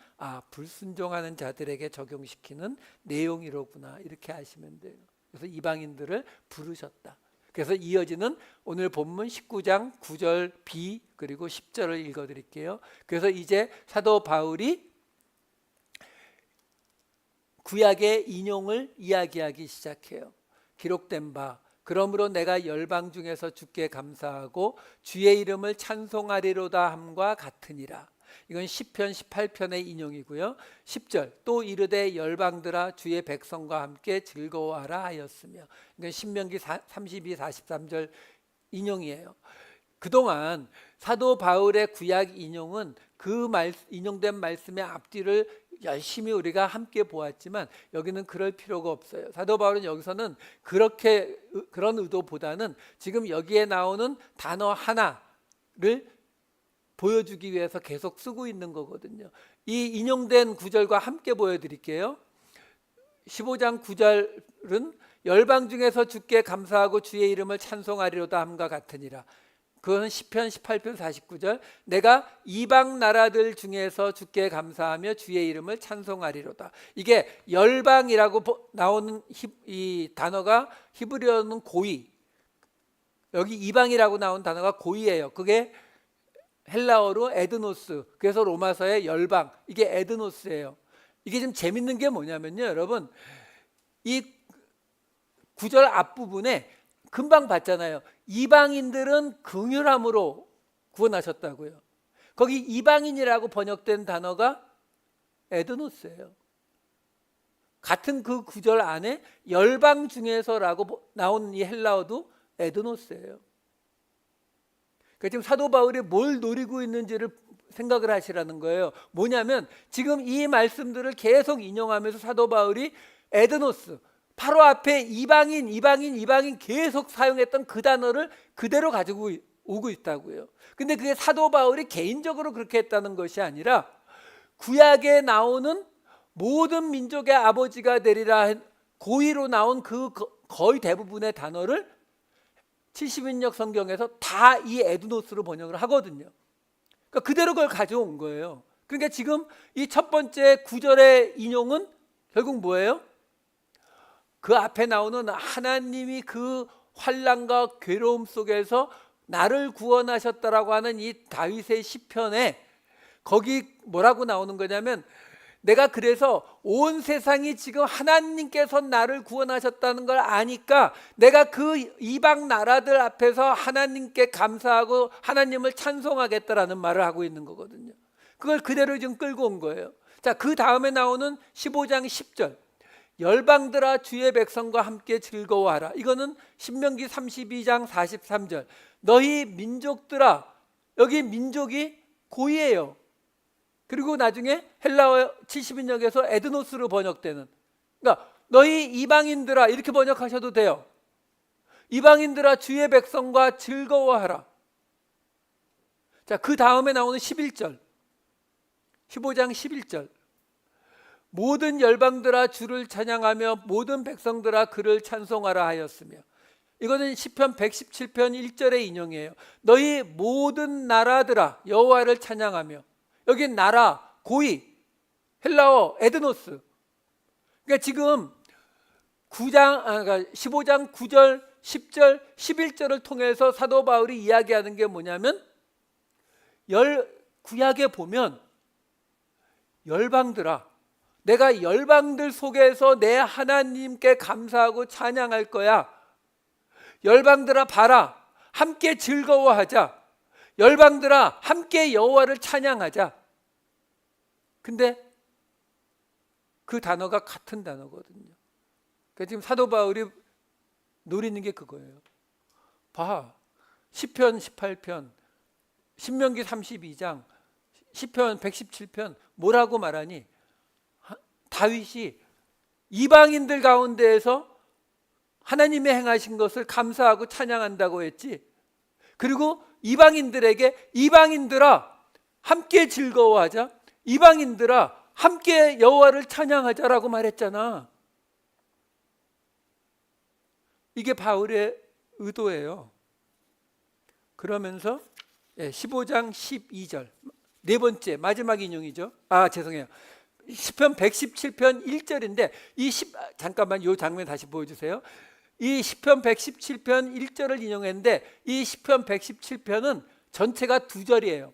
불순종하는 자들에게 적용시키는 내용이로구나, 이렇게 아시면 돼요. 그래서 이방인들을 부르셨다. 그래서 이어지는 오늘 본문 19장 9절 B 그리고 10절을 읽어드릴게요. 그래서 이제 사도 바울이 구약의 인용을 이야기하기 시작해요. 기록된 바 그러므로 내가 열방 중에서 주께 감사하고 주의 이름을 찬송하리로다 함과 같으니라. 이건 시편 18편의 인용이고요. 10절 또 이르되 열방들아 주의 백성과 함께 즐거워하라 하였으며, 이건 신명기 32, 43절 인용이에요. 그동안 사도 바울의 구약 인용은 그 인용된 말씀의 앞뒤를 열심히 우리가 함께 보았지만 여기는 그럴 필요가 없어요. 사도 바울은 여기서는 그런 의도보다는 지금 여기에 나오는 단어 하나를 보여주기 위해서 계속 쓰고 있는 거거든요. 이 인용된 구절과 함께 보여드릴게요. 15장 9절은 열방 중에서 주께 감사하고 주의 이름을 찬송하리로다 함과 같으니라. 그건 시편 18편 49절 내가 이방 나라들 중에서 주께 감사하며 주의 이름을 찬송하리로다. 이게 열방이라고 나오는 이 단어가 히브리어는 고이, 여기 이방이라고 나온 단어가 고이예요. 그게 헬라어로 에드노스, 그래서 로마서의 열방, 이게 에드노스예요. 이게 좀 재밌는 게 뭐냐면요, 여러분, 이 구절 앞부분에 금방 봤잖아요. 이방인들은 긍휼함으로 구원하셨다고요. 거기 이방인이라고 번역된 단어가 에드노스예요. 같은 그 구절 안에 열방 중에서라고 나온 이 헬라어도 에드노스예요. 그러니까 지금 사도 바울이 뭘 노리고 있는지를 생각을 하시라는 거예요. 뭐냐면 지금 이 말씀들을 계속 인용하면서 사도 바울이 에드노스, 바로 앞에 이방인 계속 사용했던 그 단어를 그대로 가지고 오고 있다고요. 근데 그게 사도 바울이 개인적으로 그렇게 했다는 것이 아니라 구약에 나오는 모든 민족의 아버지가 되리라 고의로 나온 그 거의 대부분의 단어를 70인역 성경에서 다 이 에드노스로 번역을 하거든요. 그러니까 그대로 그걸 가져온 거예요. 그러니까 지금 이 첫 번째 구절의 인용은 결국 뭐예요? 그 앞에 나오는 하나님이 그 환난과 괴로움 속에서 나를 구원하셨다라고 하는 이 다윗의 시편에 거기 뭐라고 나오는 거냐면, 내가 그래서 온 세상이 지금 하나님께서 나를 구원하셨다는 걸 아니까 내가 그 이방 나라들 앞에서 하나님께 감사하고 하나님을 찬송하겠다라는 말을 하고 있는 거거든요. 그걸 그대로 지금 끌고 온 거예요. 자, 그 다음에 나오는 15장 10절 열방들아 주의 백성과 함께 즐거워하라. 이거는 신명기 32장 43절 너희 민족들아, 여기 민족이 고이예요. 그리고 나중에 헬라어 70인역에서 에드노스로 번역되는, 그러니까 너희 이방인들아 이렇게 번역하셔도 돼요. 이방인들아 주의 백성과 즐거워하라. 자, 그 다음에 나오는 11절 15장 11절 모든 열방들아 주를 찬양하며 모든 백성들아 그를 찬송하라 하였으며, 이거는 시편 117편 1절의 인용이에요. 너희 모든 나라들아 여호와를 찬양하며, 여기 나라 고이 헬라어 에드노스. 그러니까 지금 15장 9절, 10절, 11절을 통해서 사도 바울이 이야기하는 게 뭐냐면 구약에 보면 열방들아, 내가 열방들 속에서 내 하나님께 감사하고 찬양할 거야. 열방들아 봐라, 함께 즐거워하자. 열방들아 함께 여호와를 찬양하자. 근데 그 단어가 같은 단어거든요. 그러니까 지금 사도 바울이 노리는 게 그거예요. 봐, 시편 18편, 신명기 32장, 시편 117편 뭐라고 말하니? 다윗이 이방인들 가운데에서 하나님의 행하신 것을 감사하고 찬양한다고 했지. 그리고 이방인들에게 이방인들아 함께 즐거워하자, 이방인들아 함께 여호와를 찬양하자라고 말했잖아. 이게 바울의 의도예요. 그러면서 15장 12절 네 번째 마지막 인용이죠. 죄송해요. 시편 117편 1절인데 잠깐만 이 장면 다시 보여주세요. 이 시편 117편 1절을 인용했는데 이 시편 117편은 전체가 2절이에요.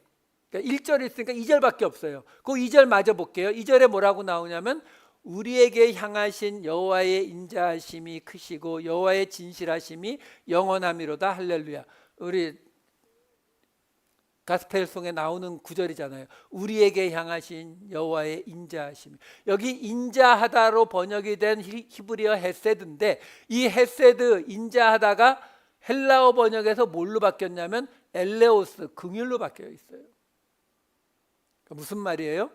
그러니까 1절이 있으니까 2절밖에 없어요. 그 2절 마저 볼게요. 2절에 뭐라고 나오냐면 우리에게 향하신 여호와의 인자하심이 크시고 여호와의 진실하심이 영원함이로다. 할렐루야. 우리 가스펠송에 나오는 구절이잖아요. 우리에게 향하신 여호와의 인자하심. 여기 인자하다로 번역이 된 히브리어 헤세드인데 이 헤세드 인자하다가 헬라어 번역에서 뭘로 바뀌었냐면 엘레오스, 긍휼로 바뀌어 있어요. 무슨 말이에요?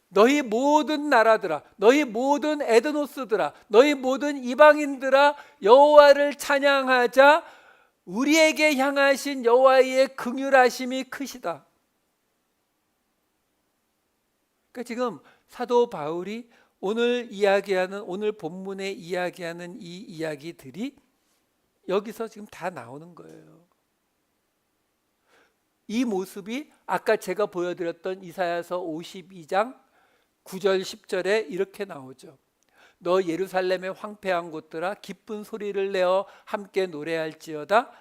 너희 모든 나라들아, 너희 모든 에드노스들아, 너희 모든 이방인들아 여호와를 찬양하자. 우리에게 향하신 여호와의 긍휼하심이 크시다. 그러니까 지금 사도 바울이 오늘 본문에 이야기하는 이 이야기들이 여기서 지금 다 나오는 거예요. 이 모습이 아까 제가 보여드렸던 이사야서 52장 9절 10절에 이렇게 나오죠. 너 예루살렘의 황폐한 곳들아 기쁜 소리를 내어 함께 노래할지어다.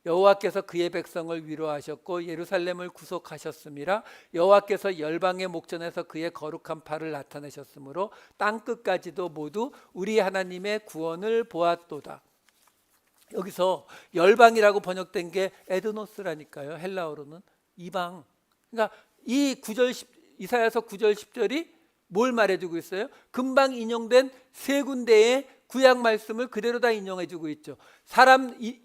여호와께서 그의 백성을 위로하셨고 예루살렘을 구속하셨음이라. 여호와께서 열방의 목전에서 그의 거룩한 팔을 나타내셨으므로 땅끝까지도 모두 우리 하나님의 구원을 보았도다. 여기서 열방이라고 번역된 게 에드노스라니까요. 헬라어로는 이방. 그러니까 이사야서 9절 10절이 뭘 말해주고 있어요? 금방 인용된 세 군데의 구약 말씀을 그대로 다 인용해주고 있죠.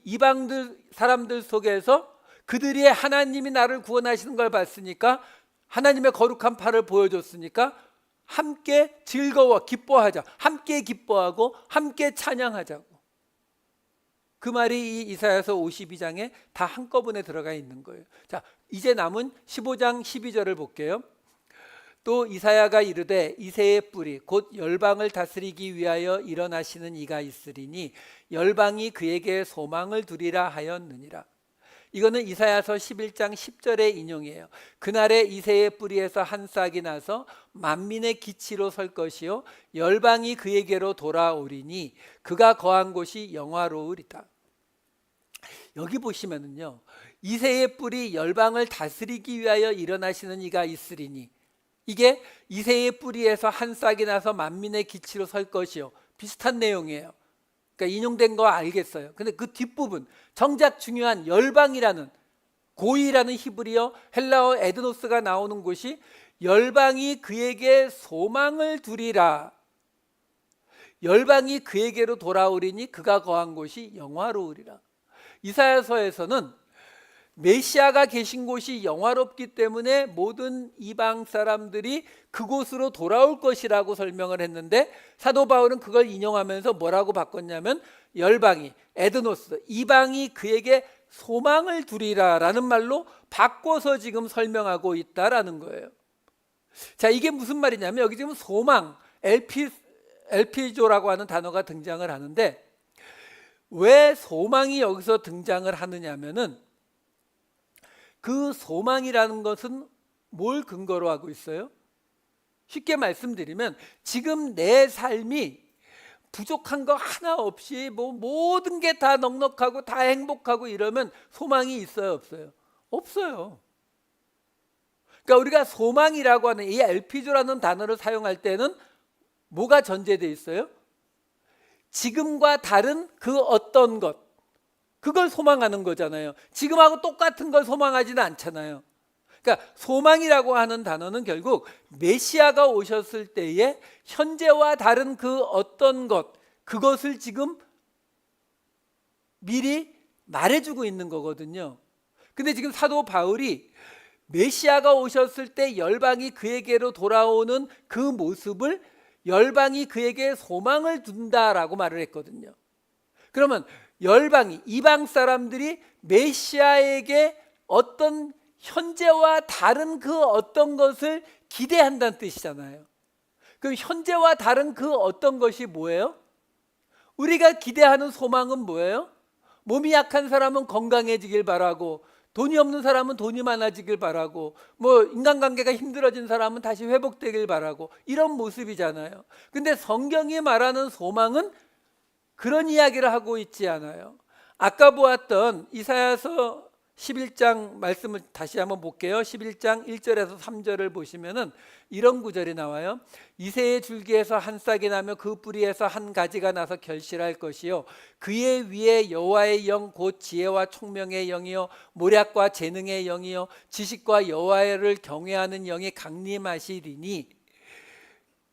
이방들 사람들 속에서 그들이 하나님이 나를 구원하시는 걸 봤으니까, 하나님의 거룩한 팔을 보여줬으니까 함께 기뻐하자. 함께 기뻐하고 함께 찬양하자고. 그 말이 이 이사야서 52장에 다 한꺼번에 들어가 있는 거예요. 자, 이제 남은 15장 12절을 볼게요. 또 이사야가 이르되 이새의 뿌리 곧 열방을 다스리기 위하여 일어나시는 이가 있으리니 열방이 그에게 소망을 두리라 하였느니라. 이거는 이사야서 11장 10절의 인용이에요. 그날에 이새의 뿌리에서 한 싹이 나서 만민의 기치로 설 것이요 열방이 그에게로 돌아오리니 그가 거한 곳이 영화로우리다. 여기 보시면은요, 이새의 뿌리 열방을 다스리기 위하여 일어나시는 이가 있으리니, 이게 이새의 뿌리에서 한 싹이 나서 만민의 기치로 설 것이요, 비슷한 내용이에요. 그러니까 인용된 거 알겠어요. 근데 그 뒷부분, 정작 중요한 열방이라는, 고이라는 히브리어 헬라어 에드노스가 나오는 곳이 열방이 그에게 소망을 두리라. 열방이 그에게로 돌아오리니 그가 거한 곳이 영화로우리라. 이사야서에서는 메시아가 계신 곳이 영화롭기 때문에 모든 이방 사람들이 그곳으로 돌아올 것이라고 설명을 했는데, 사도 바울은 그걸 인용하면서 뭐라고 바꿨냐면 열방이, 에드노스, 이방이 그에게 소망을 두리라라는 말로 바꿔서 지금 설명하고 있다라는 거예요. 자, 이게 무슨 말이냐면 여기 지금 소망, 엘피조라고 하는 단어가 등장을 하는데, 왜 소망이 여기서 등장을 하느냐면은 그 소망이라는 것은 뭘 근거로 하고 있어요? 쉽게 말씀드리면 지금 내 삶이 부족한 거 하나 없이 뭐 모든 게 다 넉넉하고 다 행복하고 이러면 소망이 있어요, 없어요? 없어요. 그러니까 우리가 소망이라고 하는 이 엘피조라는 단어를 사용할 때는 뭐가 전제되어 있어요? 지금과 다른 그 어떤 것, 그걸 소망하는 거잖아요. 지금하고 똑같은 걸 소망하지는 않잖아요. 그러니까 소망이라고 하는 단어는 결국 메시아가 오셨을 때에 현재와 다른 그 어떤 것, 그것을 지금 미리 말해주고 있는 거거든요. 근데 지금 사도 바울이 메시아가 오셨을 때 열방이 그에게로 돌아오는 그 모습을 열방이 그에게 소망을 둔다라고 말을 했거든요. 그러면 열방이, 이방 사람들이 메시아에게 어떤 현재와 다른 그 어떤 것을 기대한다는 뜻이잖아요. 그럼 현재와 다른 그 어떤 것이 뭐예요? 우리가 기대하는 소망은 뭐예요? 몸이 약한 사람은 건강해지길 바라고, 돈이 없는 사람은 돈이 많아지길 바라고, 뭐 인간관계가 힘들어진 사람은 다시 회복되길 바라고, 이런 모습이잖아요. 근데 성경이 말하는 소망은 그런 이야기를 하고 있지 않아요. 아까 보았던 이사야서 11장 말씀을 다시 한번 볼게요. 11장 1절에서 3절을 보시면은 이런 구절이 나와요. 이새의 줄기에서 한 싹이 나며 그 뿌리에서 한 가지가 나서 결실할 것이요 그의 위에 여호와의 영 곧 지혜와 총명의 영이요 모략과 재능의 영이요 지식과 여호와를 경외하는 영이 강림하시리니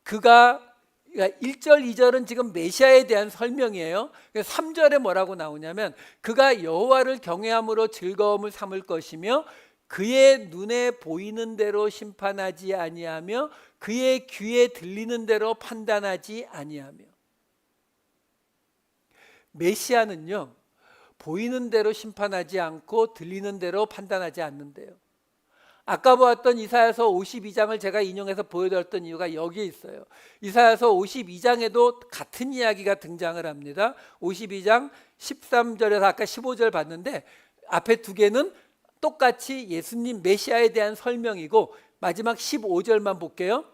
그가, 그러니까 1절 2절은 지금 메시아에 대한 설명이에요. 3절에 뭐라고 나오냐면 그가 여호와를 경외함으로 즐거움을 삼을 것이며 그의 눈에 보이는 대로 심판하지 아니하며 그의 귀에 들리는 대로 판단하지 아니하며. 메시아는요 보이는 대로 심판하지 않고 들리는 대로 판단하지 않는데요. 아까 보았던 이사야서 52장을 제가 인용해서 보여드렸던 이유가 여기에 있어요. 이사야서 52장에도 같은 이야기가 등장을 합니다. 52장 13절에서 아까 15절 봤는데 앞에 두 개는 똑같이 예수님 메시아에 대한 설명이고 마지막 15절만 볼게요.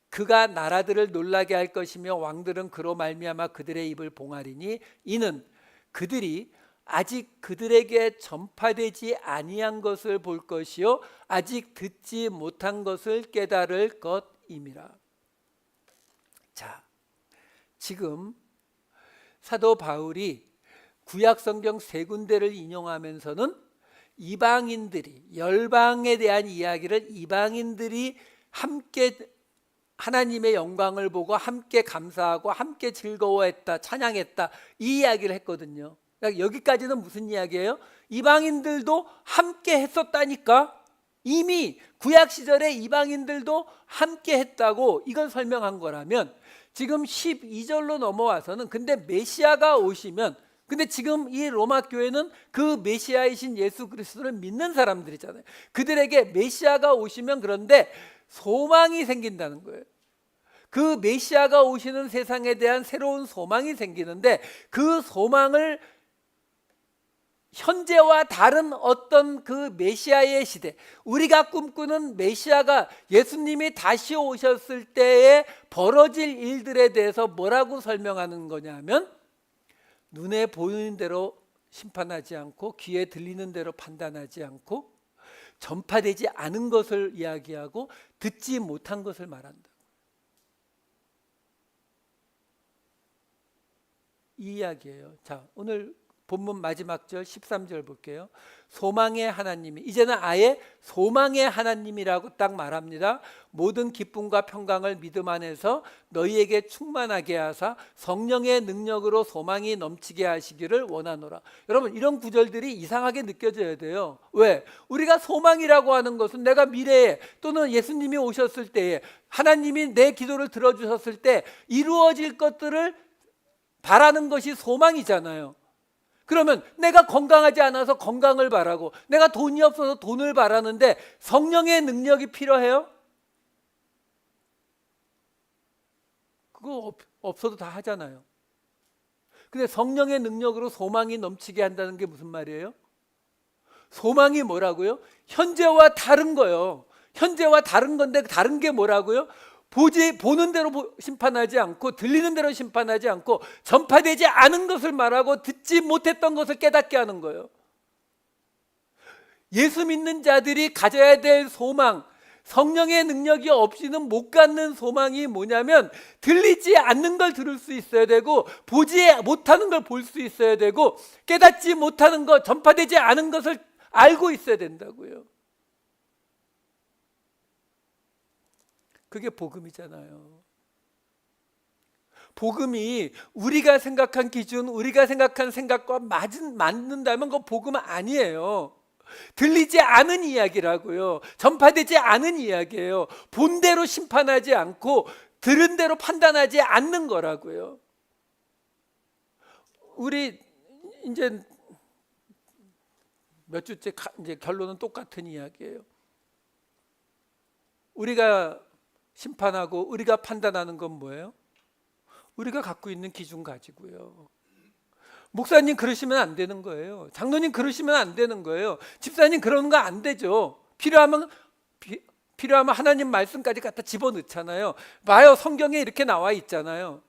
그가 나라들을 놀라게 할 것이며 왕들은 그로 말미암아 그들의 입을 봉하리니 이는 그들이 아직 그들에게 전파되지 아니한 것을 볼 것이요 아직 듣지 못한 것을 깨달을 것임이라. 자, 지금 사도 바울이 구약 성경 세 군데를 인용하면서는 이방인들이, 열방에 대한 이야기를 이방인들이 함께 하나님의 영광을 보고 함께 감사하고 함께 즐거워했다, 찬양했다, 이 이야기를 했거든요. 그러니까 여기까지는 무슨 이야기예요? 이방인들도 함께 했었다니까. 이미 구약 시절에 이방인들도 함께 했다고 이걸 설명한 거라면 지금 12절로 넘어와서는 근데 메시아가 오시면, 근데 지금 이 로마 교회는 그 메시아이신 예수 그리스도를 믿는 사람들이잖아요. 그들에게 메시아가 오시면 그런데 소망이 생긴다는 거예요. 그 메시아가 오시는 세상에 대한 새로운 소망이 생기는데 그 소망을 현재와 다른 어떤 그 메시아의 시대, 우리가 꿈꾸는 메시아가 예수님이 다시 오셨을 때에 벌어질 일들에 대해서 뭐라고 설명하는 거냐면 눈에 보이는 대로 심판하지 않고 귀에 들리는 대로 판단하지 않고 전파되지 않은 것을 이야기하고 듣지 못한 것을 말한다. 이 이야기예요. 자, 오늘 본문 마지막 절 13절 볼게요. 소망의 하나님이, 이제는 아예 소망의 하나님이라고 딱 말합니다. 모든 기쁨과 평강을 믿음 안에서 너희에게 충만하게 하사 성령의 능력으로 소망이 넘치게 하시기를 원하노라. 여러분, 이런 구절들이 이상하게 느껴져야 돼요. 왜? 우리가 소망이라고 하는 것은 내가 미래에 또는 예수님이 오셨을 때에 하나님이 내 기도를 들어주셨을 때 이루어질 것들을 바라는 것이 소망이잖아요. 그러면 내가 건강하지 않아서 건강을 바라고 내가 돈이 없어서 돈을 바라는데 성령의 능력이 필요해요? 그거 없어도 다 하잖아요. 근데 성령의 능력으로 소망이 넘치게 한다는 게 무슨 말이에요? 소망이 뭐라고요? 현재와 다른 거요. 현재와 다른 건데 다른 게 뭐라고요? 보는 대로 심판하지 않고 들리는 대로 심판하지 않고 전파되지 않은 것을 말하고 듣지 못했던 것을 깨닫게 하는 거예요. 예수 믿는 자들이 가져야 될 소망, 성령의 능력이 없이는 못 갖는 소망이 뭐냐면 들리지 않는 걸 들을 수 있어야 되고 보지 못하는 걸 볼 수 있어야 되고 깨닫지 못하는 것, 전파되지 않은 것을 알고 있어야 된다고요. 그게 복음이잖아요. 복음이 우리가 생각한 기준, 우리가 생각한 생각과 맞는다면 그거 복음 아니에요. 들리지 않은 이야기라고요. 전파되지 않은 이야기예요. 본 대로 심판하지 않고 들은 대로 판단하지 않는 거라고요. 우리 이제 몇 주째 이제 결론은 똑같은 이야기예요. 우리가 심판하고 우리가 판단하는 건 뭐예요? 우리가 갖고 있는 기준 가지고요. 목사님 그러시면 안 되는 거예요. 장로님 그러시면 안 되는 거예요. 집사님 그러는 거 안 되죠. 필요하면 하나님 말씀까지 갖다 집어넣잖아요. 봐요, 성경에 이렇게 나와 있잖아요.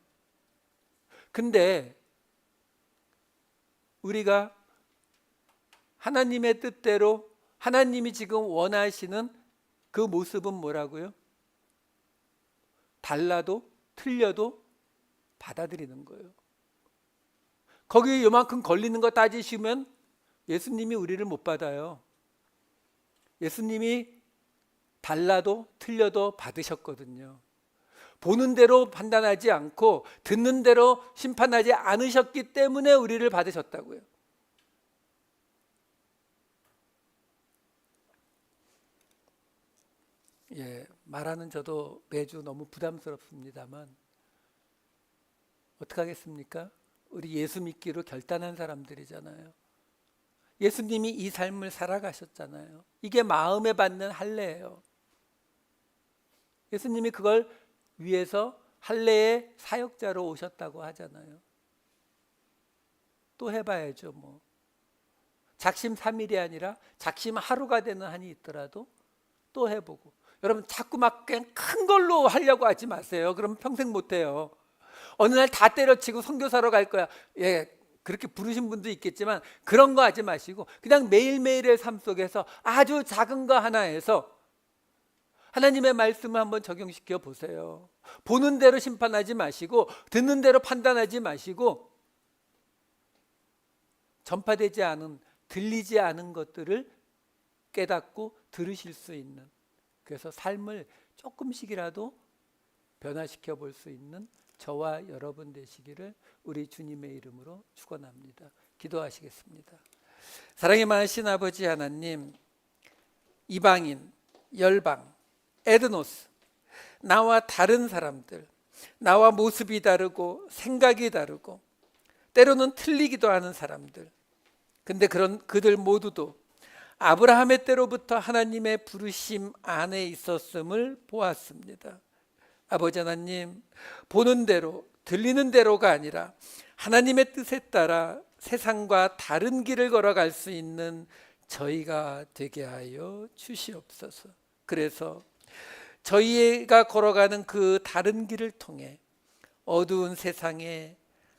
근데 우리가 하나님의 뜻대로 하나님이 지금 원하시는 그 모습은 뭐라고요? 달라도 틀려도 받아들이는 거예요. 거기 요만큼 걸리는 거 따지시면 예수님이 우리를 못 받아요. 예수님이 달라도 틀려도 받으셨거든요. 보는 대로 판단하지 않고 듣는 대로 심판하지 않으셨기 때문에 우리를 받으셨다고요. 말하는 저도 매주 너무 부담스럽습니다만 어떡하겠습니까? 우리 예수 믿기로 결단한 사람들이잖아요. 예수님이 이 삶을 살아가셨잖아요. 이게 마음에 받는 할례예요. 예수님이 그걸 위해서 할례의 사역자로 오셨다고 하잖아요. 또 해봐야죠 뭐. 작심 3일이 아니라 작심 하루가 되는 한이 있더라도 또 해보고. 여러분 자꾸 막 그냥 큰 걸로 하려고 하지 마세요. 그러면 평생 못해요. 어느 날 다 때려치고 선교사로 갈 거야. 그렇게 부르신 분도 있겠지만 그런 거 하지 마시고 그냥 매일매일의 삶 속에서 아주 작은 거 하나에서 하나님의 말씀을 한번 적용시켜 보세요. 보는 대로 심판하지 마시고 듣는 대로 판단하지 마시고 전파되지 않은, 들리지 않은 것들을 깨닫고 들으실 수 있는, 그래서 삶을 조금씩이라도 변화시켜 볼 수 있는 저와 여러분 되시기를 우리 주님의 이름으로 축원합니다. 기도하시겠습니다. 사랑이 많으신 아버지 하나님, 이방인, 열방, 에드노스, 나와 다른 사람들, 나와 모습이 다르고 생각이 다르고 때로는 틀리기도 하는 사람들, 근데 그들 모두도 아브라함의 때로부터 하나님의 부르심 안에 있었음을 보았습니다. 아버지 하나님, 보는 대로 들리는 대로가 아니라 하나님의 뜻에 따라 세상과 다른 길을 걸어갈 수 있는 저희가 되게 하여 주시옵소서. 그래서 저희가 걸어가는 그 다른 길을 통해 어두운 세상에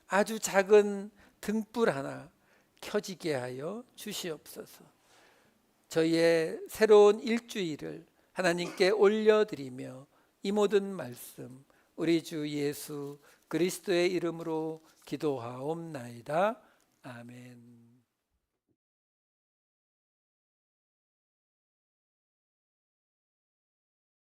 아주 작은 등불 하나 켜지게 하여 주시옵소서. 저희의 새로운 일주일을 하나님께 올려드리며 이 모든 말씀 우리 주 예수 그리스도의 이름으로 기도하옵나이다. 아멘.